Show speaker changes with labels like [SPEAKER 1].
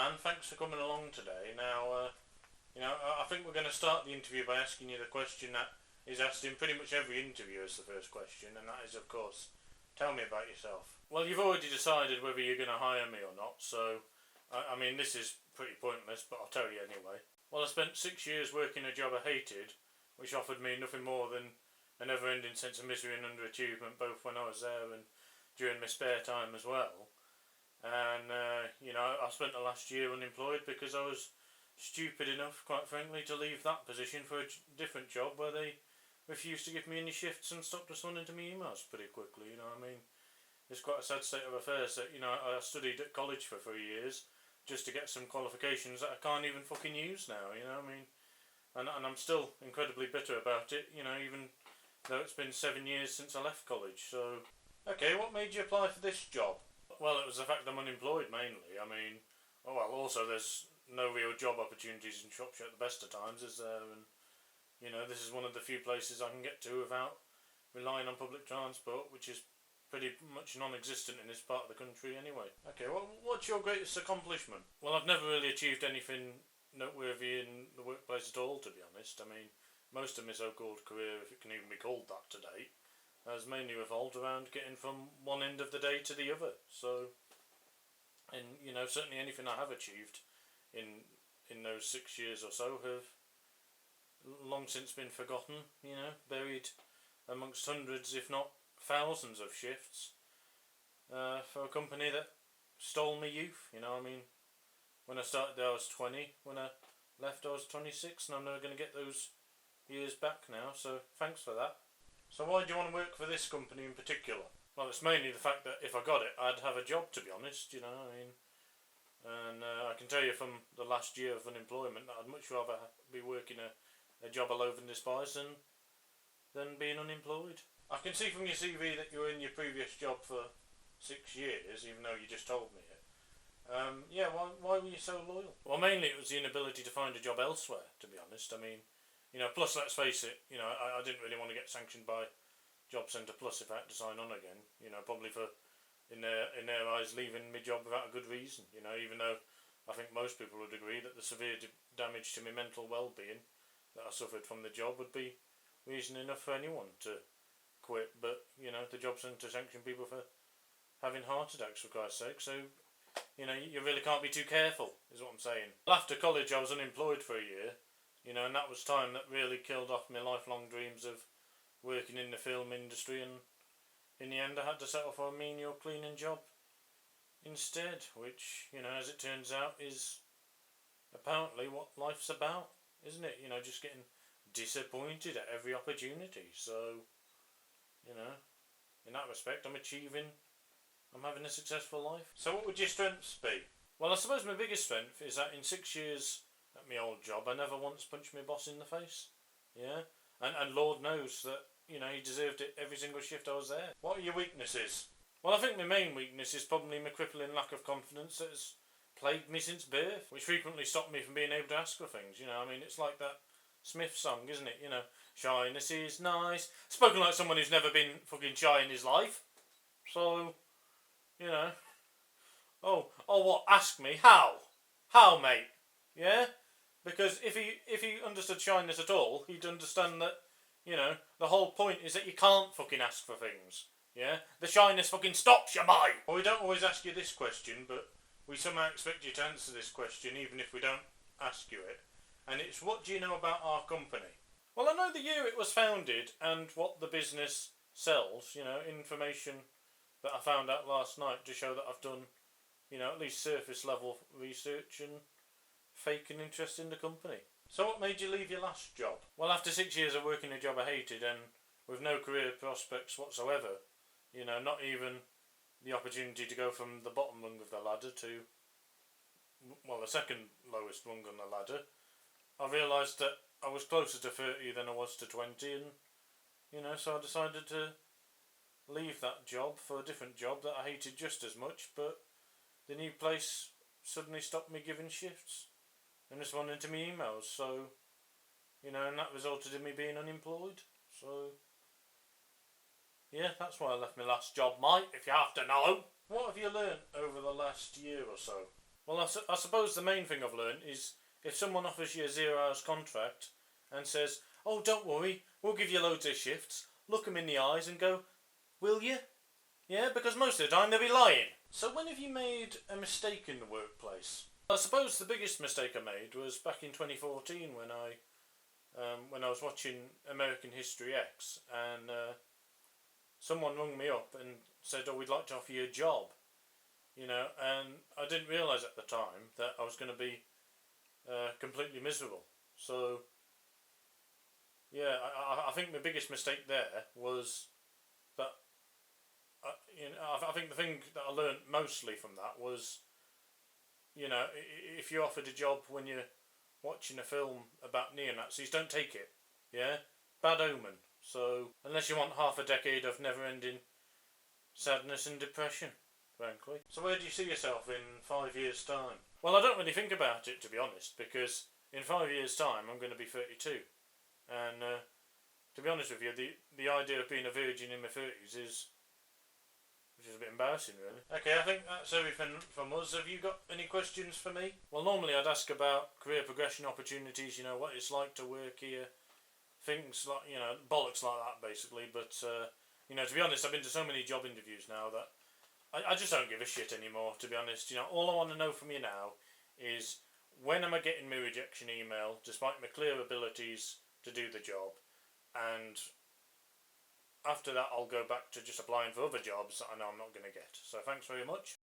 [SPEAKER 1] Mann, thanks for coming along today. Now, I think we're going to start the interview by asking you the question that is asked in pretty much every interview as the first question, and that is, of course, tell me about yourself. Well, you've already decided whether you're going to hire me or not, so, I mean, this is pretty pointless, but I'll tell you anyway. Well, I spent 6 years working a job I hated, which offered me nothing more than a never-ending sense of misery and underachievement, both when I was there and during my spare time as well. And, I spent the last year unemployed because I was stupid enough, quite frankly, to leave that position for a different job where they refused to give me any shifts and stopped responding to me emails pretty quickly, I mean. It's quite a sad state of affairs that, I studied at college for 3 years just to get some qualifications that I can't even fucking use now, I mean. And I'm still incredibly bitter about it, even though it's been 7 years since I left college, so... Okay, what made you apply for this job? Well, it was the fact I'm unemployed mainly. I mean, also there's no real job opportunities in Shropshire at the best of times, is there? And, this is one of the few places I can get to without relying on public transport, which is pretty much non-existent in this part of the country anyway. Okay, what's your greatest accomplishment? Well, I've never really achieved anything noteworthy in the workplace at all, to be honest. I mean, most of my so-called career, if it can even be called that to date, has mainly revolved around getting from one end of the day to the other. So, and certainly anything I have achieved in those 6 years or so have long since been forgotten. Buried amongst hundreds, if not thousands, of shifts for a company that stole me youth. I mean, when I started there I was 20. When I left I was 26, and I'm never going to get those years back now. So thanks for that. So why do you want to work for this company in particular? Well, it's mainly the fact that if I got it, I'd have a job, to be honest, I mean. And I can tell you from the last year of unemployment that I'd much rather be working a job I loathe and despise than being unemployed. I can see from your CV that you were in your previous job for 6 years, even though you just told me it. Why were you so loyal? Well, mainly it was the inability to find a job elsewhere, to be honest. I mean, plus let's face it, I didn't really want to get sanctioned by Job Centre Plus if I had to sign on again. Probably for, in their eyes, leaving my job without a good reason. Even though I think most people would agree that the severe damage to my mental well-being that I suffered from the job would be reason enough for anyone to quit. But, the Job Centre sanctioned people for having heart attacks, for Christ's sake. So, you really can't be too careful, is what I'm saying. After college I was unemployed for a year. And that was time that really killed off my lifelong dreams of working in the film industry, and in the end I had to settle for a menial cleaning job instead, which, as it turns out, is apparently what life's about, isn't it? Just getting disappointed at every opportunity. So, in that respect I'm having a successful life. So what would your strengths be? Well, I suppose my biggest strength is that in 6 years at my old job I never once punched my boss in the face. And Lord knows that, he deserved it every single shift I was there. What are your weaknesses? Well, I think my main weakness is probably my crippling lack of confidence that has plagued me since birth, which frequently stopped me from being able to ask for things. I mean, it's like that Smith song, isn't it? Shyness is nice. Spoken like someone who's never been fucking shy in his life. So, Oh, what? Ask me? How? How, mate? Yeah? Because if he understood shyness at all, he'd understand that, the whole point is that you can't fucking ask for things. Yeah? The shyness fucking stops you, mate! Well, we don't always ask you this question, but we somehow expect you to answer this question even if we don't ask you it. And it's, what do you know about our company? Well, I know the year it was founded and what the business sells, information that I found out last night to show that I've done, at least surface level research and fake an interest in the company. So what made you leave your last job? Well, after 6 years of working a job I hated and with no career prospects whatsoever, not even the opportunity to go from the bottom rung of the ladder to, the second lowest rung on the ladder, I realised that I was closer to 30 than I was to 20, and, so I decided to leave that job for a different job that I hated just as much, but the new place suddenly stopped me giving shifts and responding to me emails, so, and that resulted in me being unemployed. So, yeah, that's why I left my last job, mate, if you have to know. What have you learnt over the last year or so? Well, I suppose the main thing I've learned is if someone offers you a 0 hours contract and says, "Oh, don't worry, we'll give you loads of shifts," look them in the eyes and go, "Will you?" Yeah, because most of the time they'll be lying. So when have you made a mistake in the workplace? I suppose the biggest mistake I made was back in 2014 when I was watching American History X, and someone rung me up and said, "Oh, we'd like to offer you a job," and I didn't realise at the time that I was going to be completely miserable. So yeah, I think the biggest mistake there was that I think the thing that I learned mostly from that was, if you're offered a job when you're watching a film about neo-Nazis, don't take it. Yeah, bad omen. So unless you want half a decade of never-ending sadness and depression, frankly. So where do you see yourself in 5 years' time? Well, I don't really think about it, to be honest, because in 5 years' time I'm going to be 32, and to be honest with you, the idea of being a virgin in my 30s is which is a bit embarrassing, really. Okay, I think that's everything from us. Have you got any questions for me? Well, normally I'd ask about career progression opportunities, what it's like to work here, things like, bollocks like that, basically. But, to be honest, I've been to so many job interviews now that I just don't give a shit anymore, to be honest. All I want to know from you now is when am I getting my rejection email, despite my clear abilities to do the job, and after that I'll go back to just applying for other jobs that I know I'm not going to get. So thanks very much.